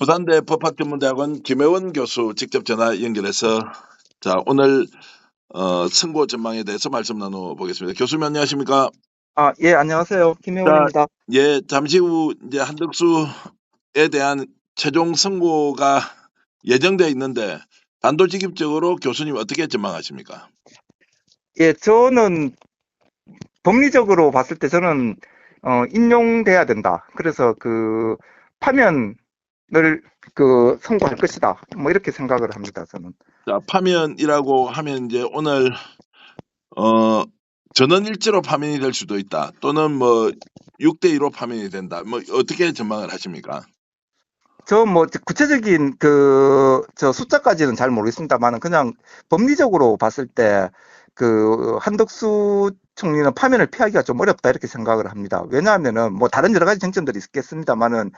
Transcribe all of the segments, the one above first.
부산대 법학전문대학원 김혜원 교수 직접 전화 연결해서 오늘 선거 전망에 대해서 말씀 나눠보겠습니다. 교수님 안녕하십니까? 예, 안녕하세요. 자, 김혜원입니다. 예, 잠시 후 이제 한덕수에 대한 최종 선고가 예정돼 있는데 단도직입적으로 교수님 어떻게 전망하십니까? 예, 저는 법리적으로 봤을 때 저는 인용돼야 된다. 그래서 파면을 선고할 것이다. 뭐 이렇게 생각을 합니다. 저는. 자, 파면이라고 하면 이제 오늘 어, 전원일치로 파면이 될 수도 있다. 또는 뭐 6대2로 파면이 된다. 뭐 어떻게 전망을 하십니까? 저 뭐 구체적인 저 숫자까지는 잘 모르겠습니다만은 그냥 법리적으로 봤을 때 한덕수 총리는 파면을 피하기가 좀 어렵다 이렇게 생각을 합니다. 왜냐하면은 뭐 다른 여러 가지 쟁점들이 있겠습니다만은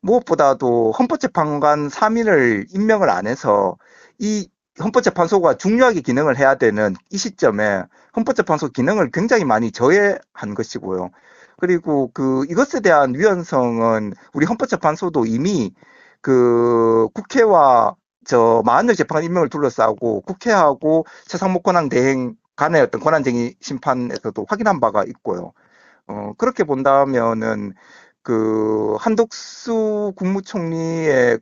무엇보다도 헌법재판관 3인을 임명을 안 해서 이 헌법재판소가 중요하게 기능을 해야 되는 이 시점에 헌법재판소 기능을 굉장히 많이 저해한 것이고요. 그리고 이것에 대한 위헌성은 우리 헌법재판소도 이미 국회와 저 마흔여 재판관 임명을 둘러싸고 국회하고 최상목 권한 대행 간의 어떤 권한쟁의 심판에서도 확인한 바가 있고요. 그렇게 본다면은 한덕수 국무총리의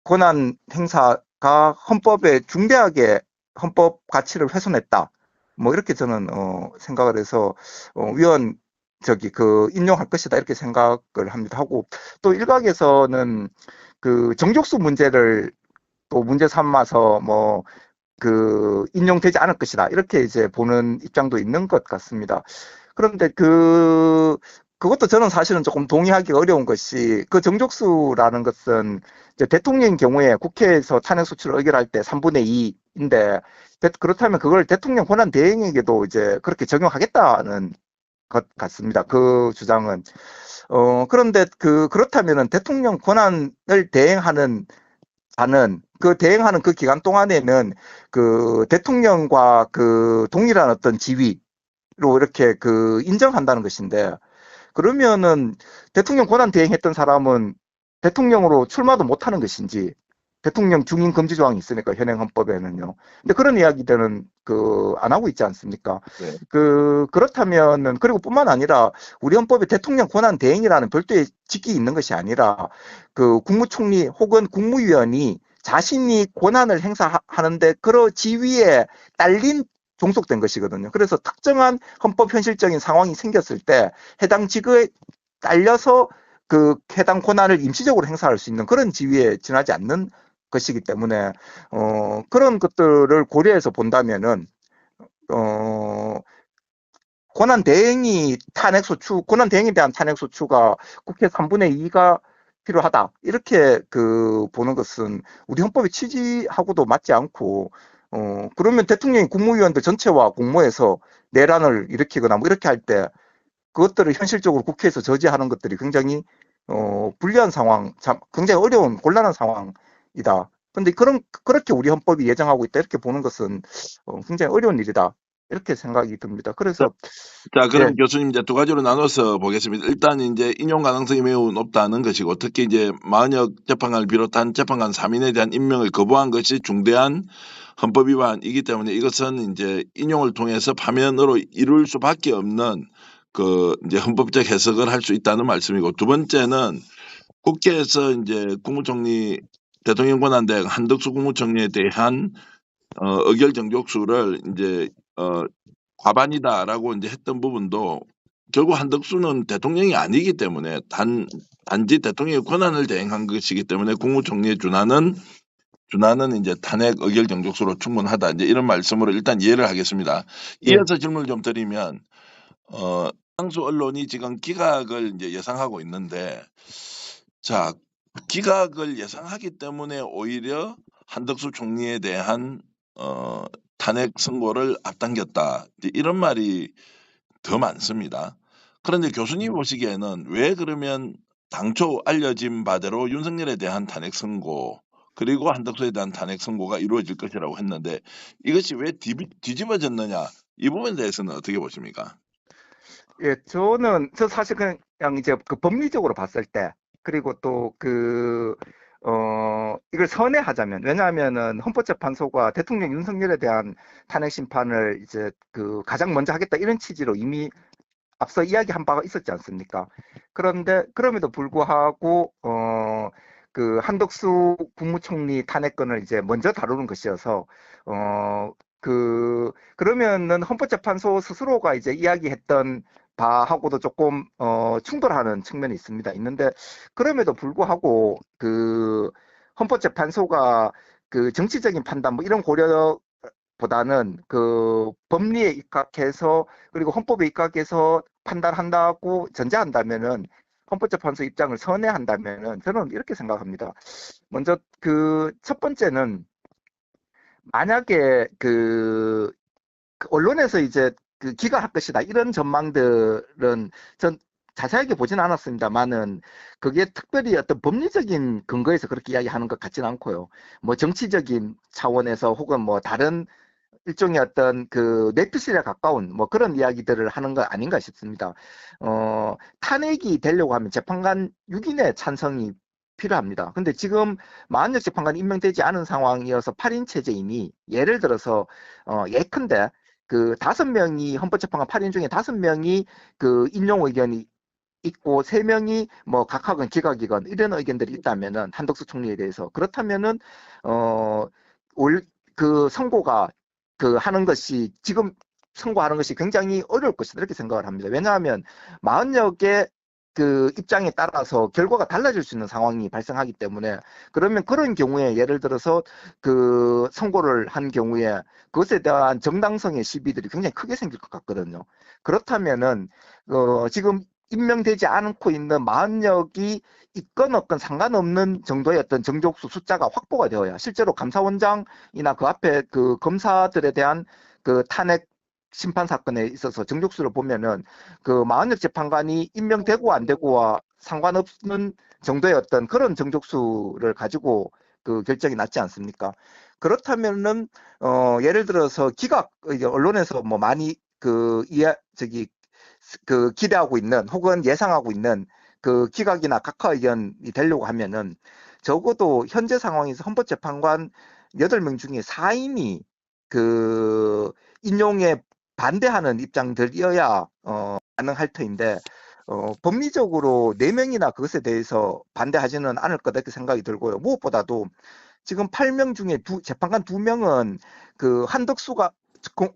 권한 행사가 헌법에 중대하게 헌법 가치를 훼손했다. 뭐 이렇게 저는 생각을 해서 위헌 인용할 것이다 이렇게 생각을 합니다. 하고 또 일각에서는 정족수 문제를 또 문제 삼아서 인용되지 않을 것이다 이렇게 이제 보는 입장도 있는 것 같습니다. 그런데 그것도 저는 사실은 조금 동의하기 어려운 것이 정족수라는 것은 이제 대통령의 경우에 국회에서 탄핵소추를 의결할 때 3분의 2인데 그렇다면 그걸 대통령 권한 대행에게도 이제 그렇게 적용하겠다는 것 같습니다. 그 주장은. 그런데 그렇다면은 대통령 권한을 대행하는 대행하는 그 기간 동안에는 대통령과 동일한 어떤 지위로 이렇게 인정한다는 것인데, 그러면은 대통령 권한 대행했던 사람은 대통령으로 출마도 못하는 것인지, 대통령 중임 금지 조항이 있으니까 현행 헌법에는요. 근데 그런 이야기들은 안 하고 있지 않습니까? 네. 그렇다면은, 그리고 뿐만 아니라 우리 헌법에 대통령 권한 대행이라는 별도의 직이 있는 것이 아니라 국무총리 혹은 국무위원이 자신이 권한을 행사하는데 그 지위에 딸린 종속된 것이거든요. 그래서 특정한 헌법 현실적인 상황이 생겼을 때 해당 직에 딸려서 해당 권한을 임시적으로 행사할 수 있는 그런 지위에 지나지 않는 것이기 때문에 그런 것들을 고려해서 본다면은 권한 대행에 대한 탄핵 소추가 국회 3분의 2가 필요하다. 이렇게 보는 것은 우리 헌법의 취지하고도 맞지 않고, 그러면 대통령이 국무위원들 전체와 공모해서 내란을 일으키거나 뭐 이렇게 할 때 그것들을 현실적으로 국회에서 저지하는 것들이 굉장히, 불리한 상황, 굉장히 어려운, 곤란한 상황이다. 근데 그렇게 우리 헌법이 예정하고 있다. 이렇게 보는 것은 굉장히 어려운 일이다. 이렇게 생각이 듭니다. 자, 그래서, 그럼 예, 교수님 이제 두 가지로 나눠서 보겠습니다. 일단 이제 인용 가능성이 매우 높다는 것이고, 특히 이제 마은혁 재판관을 비롯한 재판관 3인에 대한 임명을 거부한 것이 중대한 헌법 위반이기 때문에 이것은 이제 인용을 통해서 파면으로 이룰 수밖에 없는 이제 헌법적 해석을 할 수 있다는 말씀이고, 두 번째는 국회에서 이제 국무총리 대통령 권한대행 한덕수 국무총리에 대한 의결 정족수를 이제 과반이다라고 이제 했던 부분도 결국 한덕수는 대통령이 아니기 때문에 단지 대통령의 권한을 대행한 것이기 때문에 국무총리에 준하는 이제 탄핵 의결 정족수로 충분하다. 이제 이런 말씀으로 일단 이해를 하겠습니다. 예, 이어서 질문을 좀 드리면 상수 언론이 지금 기각을 이제 예상하고 있는데, 자, 기각을 예상하기 때문에 오히려 한덕수 총리에 대한 탄핵 선고를 앞당겼다. 이제 이런 말이 더 많습니다. 그런데 교수님 보시기에는 왜 그러면 당초 알려진 바대로 윤석열에 대한 탄핵 선고 그리고 한덕수에 대한 탄핵 선고가 이루어질 것이라고 했는데 이것이 왜 뒤집어졌느냐, 이 부분에 대해서는 어떻게 보십니까? 예, 저 사실 그냥 이제 법리적으로 봤을 때, 그리고 또 이걸 선회하자면, 왜냐하면은 헌법재판소가 대통령 윤석열에 대한 탄핵 심판을 이제 그 가장 먼저 하겠다 이런 취지로 이미 앞서 이야기한 바가 있었지 않습니까? 그런데 그럼에도 불구하고 그 한덕수 국무총리 탄핵건을 이제 먼저 다루는 것이어서 그러면은 헌법재판소 스스로가 이제 이야기했던 바하고도 조금 충돌하는 측면이 있는데 그럼에도 불구하고 그 헌법재판소가 그 정치적인 판단 뭐 이런 고려보다는 그 법리에 입각해서 그리고 헌법에 입각해서 판단한다고 전제한다면은 헌법재판소 입장을 선회한다면은 저는 이렇게 생각합니다. 먼저 그 첫 번째는 만약에 그 언론에서 이제 그 기각할 것이다 이런 전망들은 전 자세하게 보진 않았습니다만은 그게 특별히 어떤 법리적인 근거에서 그렇게 이야기하는 것 같지는 않고요. 뭐 정치적인 차원에서 혹은 뭐 다른 일종의 어떤 그 뇌피슬에 가까운 뭐 그런 이야기들을 하는 거 아닌가 싶습니다. 탄핵이 되려고 하면 재판관 6인의 찬성이 필요합니다. 근데 지금 마흔역 재판관이 임명되지 않은 상황이어서 8인 체제이니 예를 들어서 예컨대 그 5명이 헌법재판관 8인 중에 5명이 그 인용 의견이 있고 3명이 뭐 각하건 기각이건 이런 의견들이 있다면은 한덕수 총리에 대해서 그렇다면은 올 그 선고가 그 하는 것이 지금 선고하는 것이 굉장히 어려울 것이다 이렇게 생각을 합니다. 왜냐하면 40여 그 입장에 따라서 결과가 달라질 수 있는 상황이 발생하기 때문에 그러면 그런 경우에 예를 들어서 그 선고를 한 경우에 그것에 대한 정당성의 시비들이 굉장히 크게 생길 것 같거든요. 그렇다면은 지금 임명되지 않고 있는 40역이 있건 없건 상관없는 정도의 어떤 정족수 숫자가 확보가 되어야 실제로 감사원장이나 그 앞에 그 검사들에 대한 그 탄핵 심판 사건에 있어서 정족수를 보면은 그 40역 재판관이 임명되고 안 되고와 상관없는 정도의 어떤 그런 정족수를 가지고 그 결정이 났지 않습니까? 그렇다면은 예를 들어서 기각 이제 언론에서 뭐 많이 그 저기 그 기대하고 있는 혹은 예상하고 있는 그 기각이나 각하 의견이 되려고 하면은 적어도 현재 상황에서 헌법재판관 8명 중에 4인이 그 인용에 반대하는 입장들이어야 가능할 터인데 법리적으로 4명이나 그것에 대해서 반대하지는 않을 거다 이렇게 생각이 들고요. 무엇보다도 지금 8명 중에 재판관 2명은 그 한덕수가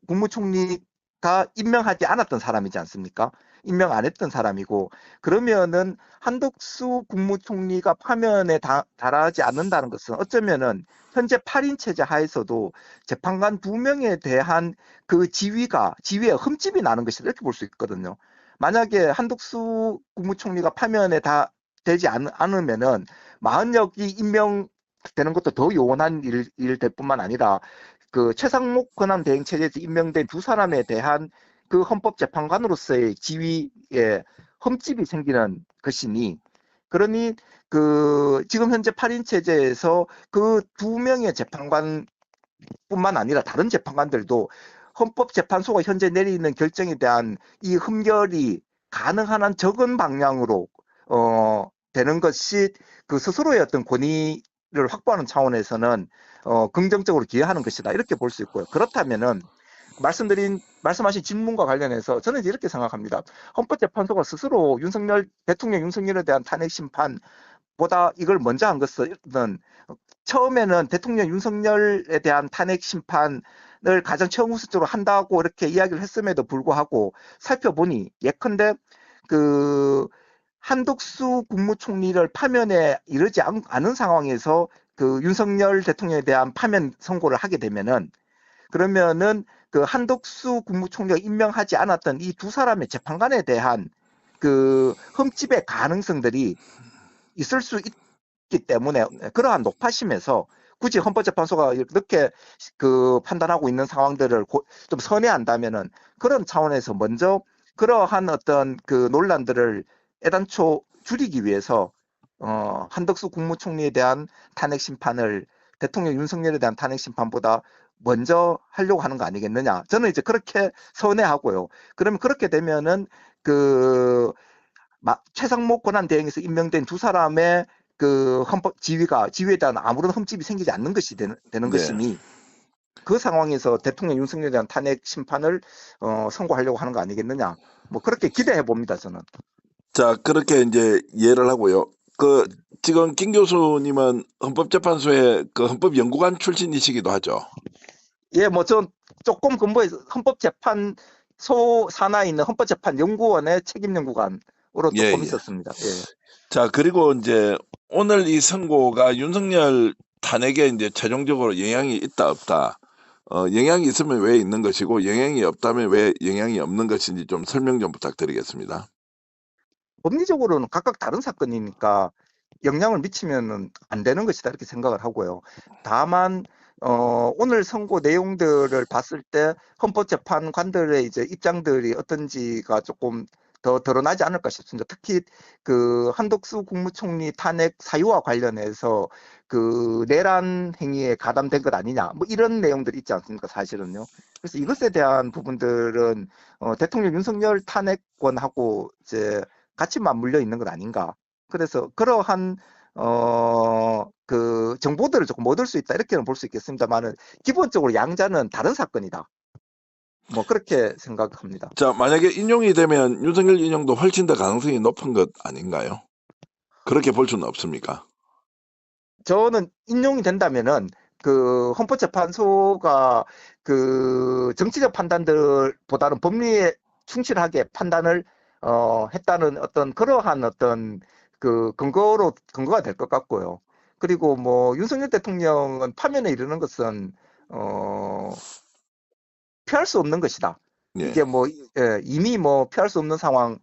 국무총리가 임명하지 않았던 사람이지 않습니까? 임명 안 했던 사람이고 그러면은 한덕수 국무총리가 파면에 달하지 않는다는 것은 어쩌면은 현재 8인 체제 하에서도 재판관 2명에 대한 그 지위에 흠집이 나는 것이다 이렇게 볼 수 있거든요. 만약에 한덕수 국무총리가 파면에 되지 않으면은 마흔역이 임명되는 것도 더 요원한 일 될 뿐만 아니라 그 최상목 권한대행 체제에서 임명된 2사람에 대한 그 헌법재판관으로서의 지위에 흠집이 생기는 것이니 그러니 그 지금 현재 8인 체제에서 그 2명의 재판관뿐만 아니라 다른 재판관들도 헌법재판소가 현재 내리는 결정에 대한 이 흠결이 가능한 한 적은 방향으로 되는 것이 그 스스로의 어떤 권위를 확보하는 차원에서는 긍정적으로 기여하는 것이다 이렇게 볼 수 있고요. 그렇다면은 말씀하신 질문과 관련해서 저는 이렇게 생각합니다. 헌법재판소가 스스로 대통령 윤석열에 대한 탄핵 심판보다 이걸 먼저 한 것은 처음에는 대통령 윤석열에 대한 탄핵 심판을 가장 최우선적으로 한다고 이렇게 이야기를 했음에도 불구하고 살펴보니 예컨대 그 한덕수 국무총리를 파면에 이르지 않은 상황에서 그 윤석열 대통령에 대한 파면 선고를 하게 되면은 그러면은 그 한덕수 국무총리가 임명하지 않았던 이 2사람의 재판관에 대한 그 흠집의 가능성들이 있을 수 있기 때문에 그러한 높아심에서 굳이 헌법재판소가 이렇게 그 판단하고 있는 상황들을 좀 선회한다면은 그런 차원에서 먼저 그러한 어떤 그 논란들을 애당초 줄이기 위해서 한덕수 국무총리에 대한 탄핵 심판을 대통령 윤석열에 대한 탄핵 심판보다 먼저 하려고 하는 거 아니겠느냐. 저는 이제 그렇게 선회하고요. 그러면 그렇게 되면은 그 최상목 권한대행에서 임명된 2사람의 그 헌법 지위에 대한 아무런 흠집이 생기지 않는 것이 되는 네. 것이니 그 상황에서 대통령 윤석열에 대한 탄핵 심판을 선고하려고 하는 거 아니겠느냐. 뭐 그렇게 기대해 봅니다, 저는. 자, 그렇게 이제 이해를 하고요. 지금 김 교수님은 헌법재판소의 그 헌법연구관 출신이시기도 하죠. 예, 뭐 전 조금 근무해서 헌법재판소 산하에 있는 헌법재판연구원의 책임연구관으로 예, 조금 예. 있었습니다. 예. 자, 그리고 이제 오늘 이 선고가 윤석열 탄핵에 이제 최종적으로 영향이 있다, 없다. 영향이 있으면 왜 있는 것이고, 영향이 없다면 왜 영향이 없는 것인지 좀 설명 좀 부탁드리겠습니다. 법리적으로는 각각 다른 사건이니까 영향을 미치면 안 되는 것이다 이렇게 생각을 하고요. 다만 오늘 선고 내용들을 봤을 때 헌법재판관들의 이제 입장들이 어떤지가 조금 더 드러나지 않을까 싶습니다. 특히 그 한덕수 국무총리 탄핵 사유와 관련해서 그 내란 행위에 가담된 것 아니냐 뭐 이런 내용들이 있지 않습니까 사실은요. 그래서 이것에 대한 부분들은 대통령 윤석열 탄핵권하고 이제 같이 맞물려 있는 것 아닌가. 그래서 그러한 그 정보들을 조금 얻을 수 있다 이렇게는 볼 수 있겠습니다만은 기본적으로 양자는 다른 사건이다. 뭐 그렇게 생각합니다. 자, 만약에 인용이 되면 윤석열 인용도 훨씬 더 가능성이 높은 것 아닌가요? 그렇게 볼 수는 없습니까? 저는 인용이 된다면은 그 헌법재판소가 그 정치적 판단들보다는 법리에 충실하게 판단을 했다는 어떤 그러한 어떤 그 근거가 될 것 같고요. 그리고 뭐 윤석열 대통령은 파면에 이르는 것은 피할 수 없는 것이다. 예. 이게 뭐 이미 뭐 피할 수 없는 상황인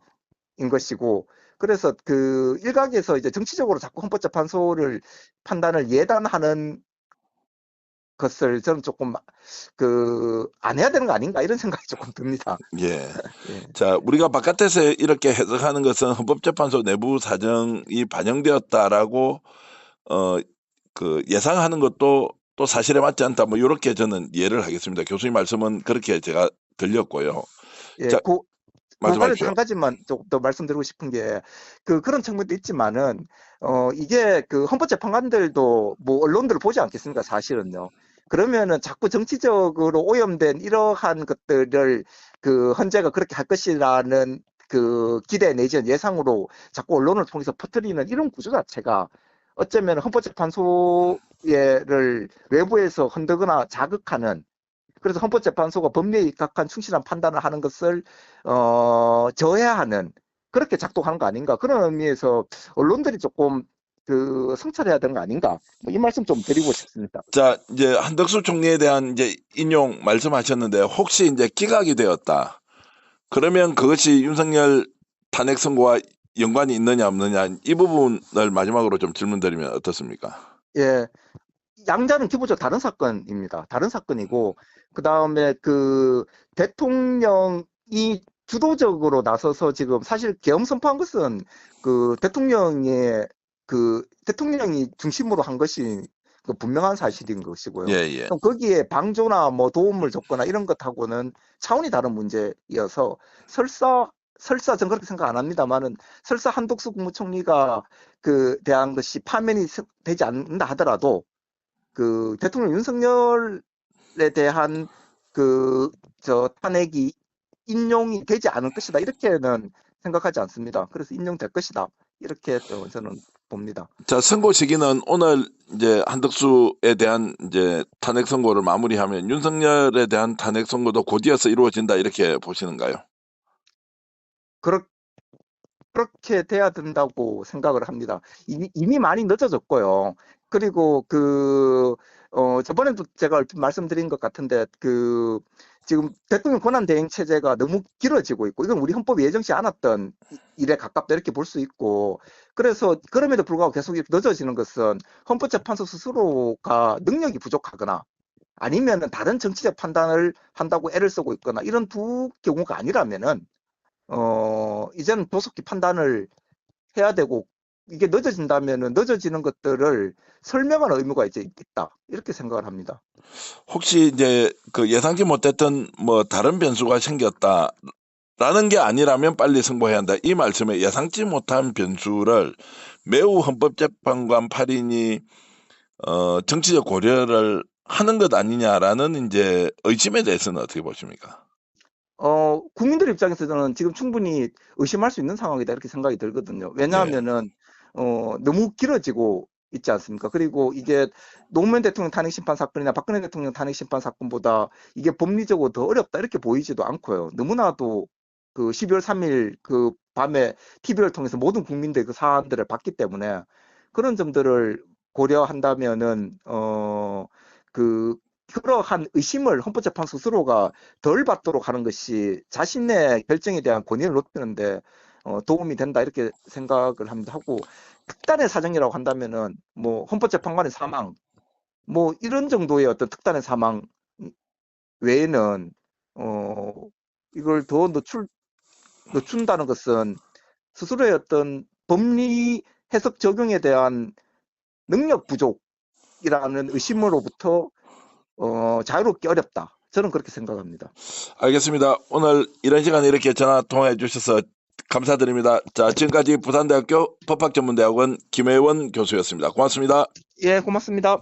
것이고 그래서 그 일각에서 이제 정치적으로 자꾸 헌법재판소를 판단을 예단하는 것을 저는 조금 그 안 해야 되는 거 아닌가 이런 생각이 조금 듭니다. 예. 예. 자, 우리가 바깥에서 이렇게 해석하는 것은 헌법재판소 내부 사정이 반영되었다라고 그 예상하는 것도 또 사실에 맞지 않다. 뭐 이렇게 저는 이해를 하겠습니다. 교수님 말씀은 그렇게 제가 들렸고요. 예, 자, 그 말씀하십시오. 한 가지만 조금 더 말씀드리고 싶은 게 그런 측면도 있지만은 이게 그 헌법재판관들도 뭐 언론들을 보지 않겠습니까 사실은요. 그러면은 자꾸 정치적으로 오염된 이러한 것들을 그 헌재가 그렇게 할 것이라는 그 기대 내지는 예상으로 자꾸 언론을 통해서 퍼뜨리는 이런 구조 자체가 어쩌면 헌법재판소를 외부에서 흔들거나 자극하는 그래서 헌법재판소가 법리에 입각한 충실한 판단을 하는 것을 저해하는 그렇게 작동하는 거 아닌가 그런 의미에서 언론들이 조금 그 성찰해야 되는 거 아닌가 뭐이 말씀 좀 드리고 싶습니다. 자, 이제 한덕수 총리에 대한 이제 인용 말씀하셨는데 혹시 이제 기각이 되었다. 그러면 그것이 윤석열 탄핵 선고와 연관이 있느냐 없느냐 이 부분을 마지막으로 좀 질문드리면 어떻습니까? 예, 양자는 기본적으로 다른 사건입니다. 다른 사건이고 그 다음에 그 대통령이 주도적으로 나서서 지금 사실 계엄 선포한 것은 그 대통령이 중심으로 한 것이 그 분명한 사실인 것이고요. 예, 예. 그럼 거기에 방조나 뭐 도움을 줬거나 이런 것하고는 차원이 다른 문제이어서 설사 전 그렇게 생각 안 합니다만은 설사 한덕수 국무총리가 그 대한 것이 파면이 되지 않는다 하더라도 그 대통령 윤석열에 대한 그 탄핵이 인용이 되지 않을 것이다 이렇게는 생각하지 않습니다. 그래서 인용될 것이다 이렇게 저는 봅니다. 자, 선고 시기는 오늘 이제 한덕수에 대한 이제 탄핵 선고를 마무리하면 윤석열에 대한 탄핵 선고도 곧이어서 이루어진다 이렇게 보시는가요? 그렇게 돼야 된다고 생각을 합니다. 이미 많이 늦어졌고요. 그리고 저번에도 제가 얼핏 말씀드린 것 같은데 지금 대통령 권한 대행 체제가 너무 길어지고 있고 이건 우리 헌법이 예정치 않았던 일에 가깝다 이렇게 볼 수 있고 그래서 그럼에도 불구하고 계속 이렇게 늦어지는 것은 헌법재판소 스스로가 능력이 부족하거나 아니면은 다른 정치적 판단을 한다고 애를 쓰고 있거나 이런 두 경우가 아니라면은 이제는 조속히 판단을 해야 되고 이게 늦어진다면은 늦어지는 것들을 설명하는 의무가 이제 있다 이렇게 생각을 합니다. 혹시 이제 그 예상치 못했던 뭐 다른 변수가 생겼다라는 게 아니라면 빨리 승복해야 한다. 이 말씀에 예상치 못한 변수를 매우 헌법재판관 8인이 정치적 고려를 하는 것 아니냐라는 이제 의심에 대해서는 어떻게 보십니까? 국민들 입장에서는 지금 충분히 의심할 수 있는 상황이다 이렇게 생각이 들거든요. 예, 왜냐하면은 너무 길어지고 있지 않습니까? 그리고 이게 노무현 대통령 탄핵 심판 사건이나 박근혜 대통령 탄핵 심판 사건보다 이게 법리적으로 더 어렵다 이렇게 보이지도 않고요. 너무나도 그 12월 3일 그 밤에 TV를 통해서 모든 국민들이 그 사안들을 봤기 때문에 그런 점들을 고려한다면은 그 그러한 의심을 헌법재판 스스로가 덜 받도록 하는 것이 자신의 결정에 대한 권위를 높이는데 도움이 된다 이렇게 생각을 합니다. 하고 특단의 사정이라고 한다면은 뭐 헌법재판관의 사망 뭐 이런 정도의 어떤 특단의 사망 외에는 이걸 더 늦춘다는 것은 스스로의 어떤 법리 해석 적용에 대한 능력 부족이라는 의심으로부터 자유롭기 어렵다. 저는 그렇게 생각합니다. 알겠습니다. 오늘 이런 시간에 이렇게 전화 통화해 주셔서 감사드립니다. 자, 지금까지 부산대학교 법학전문대학원 김혜원 교수였습니다. 고맙습니다. 예, 고맙습니다.